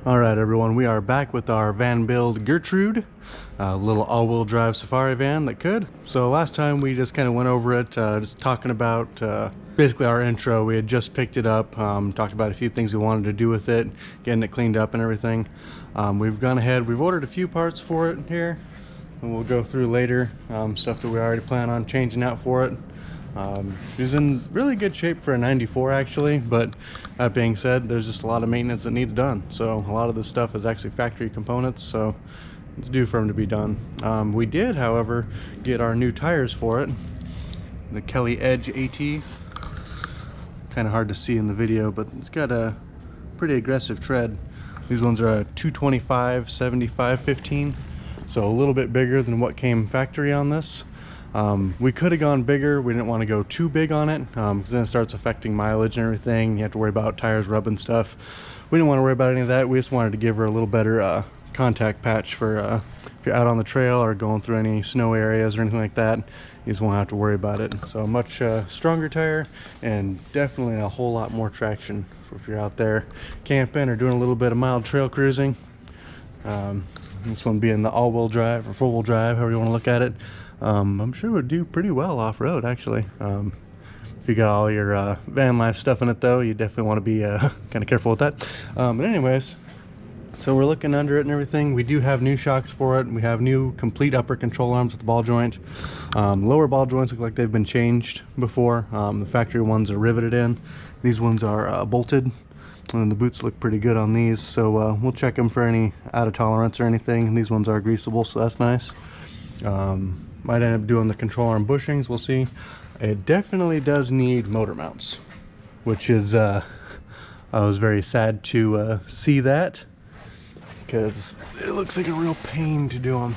All right, everyone, we are back with our van build Gertrude, a little all-wheel drive safari van that could. So last time we just kind of went over it, just talking about basically our intro. We had just picked it up, talked about a few things we wanted to do with it, getting it cleaned up and everything. We've gone ahead, we've ordered a few parts for it here, and we'll go through later, stuff that we already plan on changing out for it. It was in really good shape for a 94 actually, but that being said, there's just a lot of maintenance that needs done. So a lot of this stuff is actually factory components, so it's due for them to be done. We did, however, get our new tires for it, the Kelly Edge AT. Kind of hard to see in the video, but it's got a pretty aggressive tread. These ones are a 225 75 15, so a little bit bigger than what came factory on this. We could have gone bigger. We didn't want to go too big on it because then it starts affecting mileage and everything. You have to worry about tires rubbing stuff. We didn't want to worry about any of that. We just wanted to give her a little better contact patch for if you're out on the trail or going through any snow areas or anything like that. You just won't have to worry about it. So a much stronger tire and definitely a whole lot more traction for if you're out there camping or doing a little bit of mild trail cruising. This one being the all-wheel drive or four-wheel drive, however you want to look at it. I'm sure it would do pretty well off-road actually. If you got all your van life stuff in it though, you definitely want to be kind of careful with that. But anyways, so we're looking under it and everything. We do have new shocks for it. We have new complete upper control arms with the ball joint. Lower ball joints look like they've been changed before. The factory ones are riveted in. These ones are bolted, and the boots look pretty good on these. So we'll check them for any out of tolerance or anything. These ones are greasable, so that's nice. Might end up doing the control arm bushings, we'll see. It definitely does need motor mounts, which is I was very sad to see that, because it looks like a real pain to do them.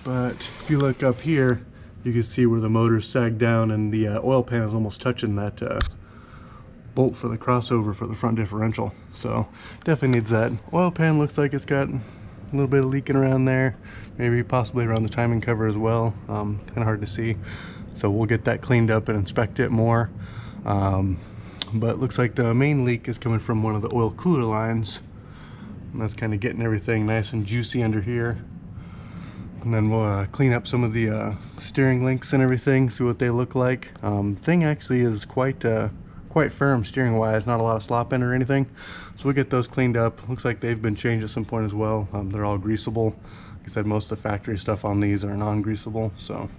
But if you look up here, you can see where the motor's sagged down and the oil pan is almost touching that bolt for the crossover for the front differential. So definitely needs that. Oil pan looks like it's got a little bit of leaking around there, maybe possibly around the timing cover as well. Kind of hard to see, so we'll get that cleaned up and inspect it more. But looks like the main leak is coming from one of the oil cooler lines, and that's kind of getting everything nice and juicy under here. And then we'll clean up some of the steering links and everything, see what they look like. Thing actually is quite firm steering wise, not a lot of slop in or anything, so we'll get those cleaned up. Looks like they've been changed at some point as well. They're all greasable. Like I said, most of the factory stuff on these are non-greasable, so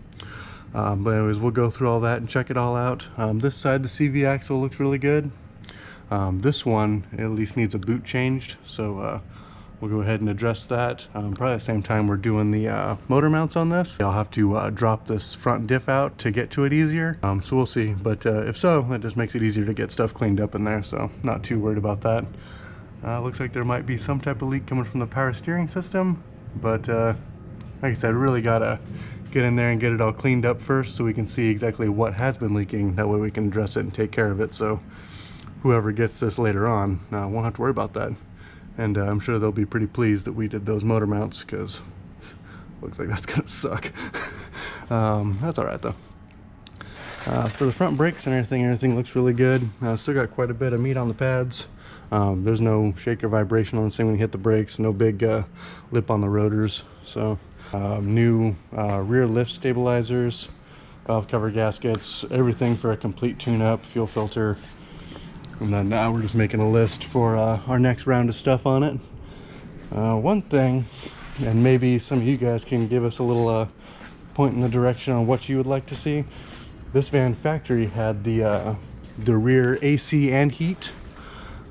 but anyways, we'll go through all that and check it all out. This side, the CV axle looks really good. This one at least needs a boot changed, so we'll go ahead and address that. Probably at the same time we're doing the motor mounts on this. I'll have to drop this front diff out to get to it easier, so we'll see. But if so, it just makes it easier to get stuff cleaned up in there, so not too worried about that. Looks like there might be some type of leak coming from the power steering system, but like I said, really gotta get in there and get it all cleaned up first so we can see exactly what has been leaking. That way we can address it and take care of it, so whoever gets this later on won't have to worry about that. And I'm sure they'll be pretty pleased that we did those motor mounts, because looks like that's gonna suck. That's all right though. For the front brakes and everything looks really good. Still got quite a bit of meat on the pads. There's no shake or vibration on this thing when you hit the brakes. No big lip on the rotors. So new rear lift stabilizers, valve cover gaskets, everything for a complete tune-up, fuel filter. And then now we're just making a list for our next round of stuff on it. One thing, and maybe some of you guys can give us a little point in the direction on what you would like to see. This van factory had the rear AC and heat.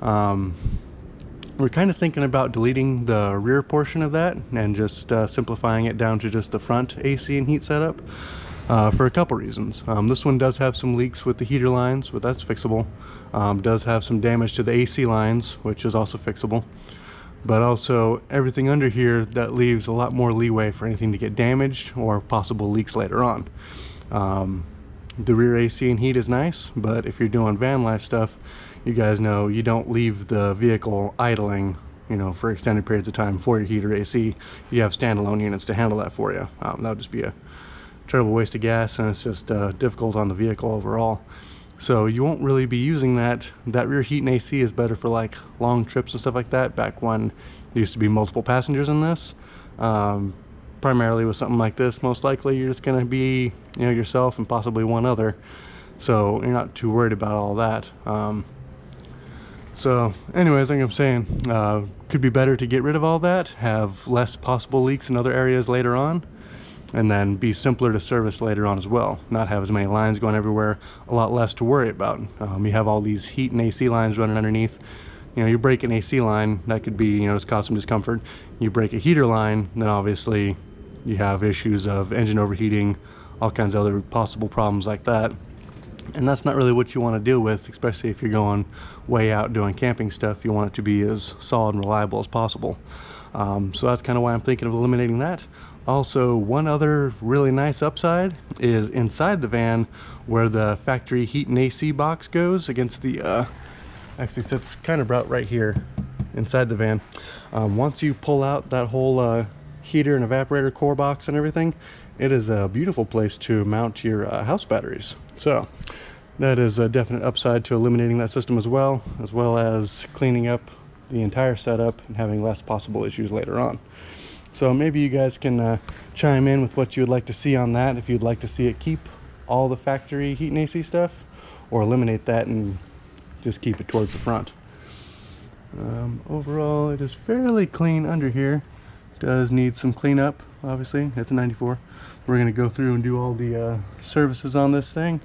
We're kind of thinking about deleting the rear portion of that and just simplifying it down to just the front AC and heat setup. For a couple reasons. This one does have some leaks with the heater lines, but that's fixable. Does have some damage to the AC lines, which is also fixable. But also everything under here, that leaves a lot more leeway for anything to get damaged or possible leaks later on. The rear AC and heat is nice, but if you're doing van life stuff, you guys know you don't leave the vehicle idling, you know, for extended periods of time for your heater AC. You have standalone units to handle that for you. That would just be a terrible waste of gas, and it's just difficult on the vehicle overall. So you won't really be using that. That rear heat and AC is better for like long trips and stuff like that, back when there used to be multiple passengers in this. Primarily with something like this, most likely you're just going to be, you know, yourself and possibly one other. So you're not too worried about all that. So anyways, like I'm saying, could be better to get rid of all that, have less possible leaks in other areas later on, and then be simpler to service later on as well. Not have as many lines going everywhere, a lot less to worry about. You have all these heat and AC lines running underneath. You know, you break an AC line, that could be, you know, just cause some discomfort. You break a heater line, then obviously you have issues of engine overheating, all kinds of other possible problems like that. And that's not really what you want to deal with, especially if you're going way out doing camping stuff. You want it to be as solid and reliable as possible. So that's kind of why I'm thinking of eliminating that. Also, one other really nice upside is inside the van, where the factory heat and AC box goes against the, actually sits kind of about right here inside the van. Once you pull out that whole heater and evaporator core box and everything, it is a beautiful place to mount your house batteries. So that is a definite upside to eliminating that system as well as cleaning up the entire setup and having less possible issues later on. So maybe you guys can chime in with what you would like to see on that, if you'd like to see it keep all the factory heat and AC stuff, or eliminate that and just keep it towards the front. Overall, it is fairly clean under here. Does need some cleanup, obviously. It's a 94. We're going to go through and do all the services on this thing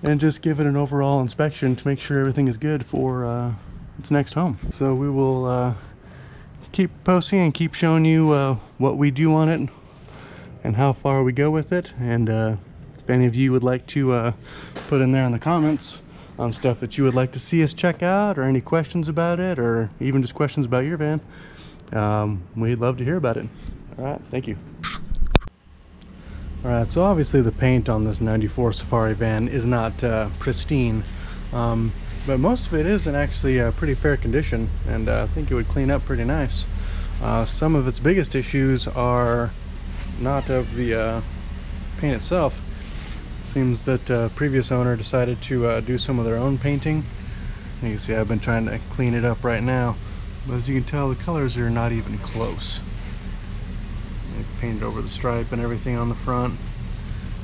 and just give it an overall inspection to make sure everything is good for its next home. So we will keep posting and keep showing you what we do on it and how far we go with it. And if any of you would like to put in there in the comments on stuff that you would like to see us check out, or any questions about it, or even just questions about your van, we'd love to hear about it. All right, thank you. All right, so obviously the paint on this 94 Safari van is not pristine, but most of it is in actually pretty fair condition, and I think it would clean up pretty nice. Some of its biggest issues are not of the paint itself. Seems that previous owner decided to do some of their own painting. You can see I've been trying to clean it up right now, but as you can tell, the colors are not even close. They painted over the stripe and everything on the front.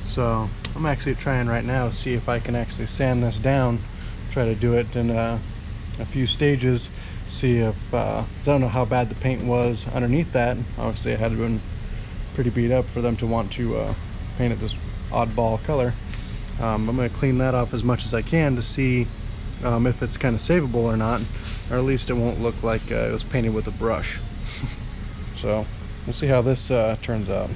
So I'm actually trying right now to see if I can actually sand this down, try to do it in a few stages, see if I don't know how bad the paint was underneath that. Obviously it had been pretty beat up for them to want to paint it this oddball color. I'm going to clean that off as much as I can to see if it's kind of savable or not, or at least it won't look like it was painted with a brush. So we'll see how this turns out.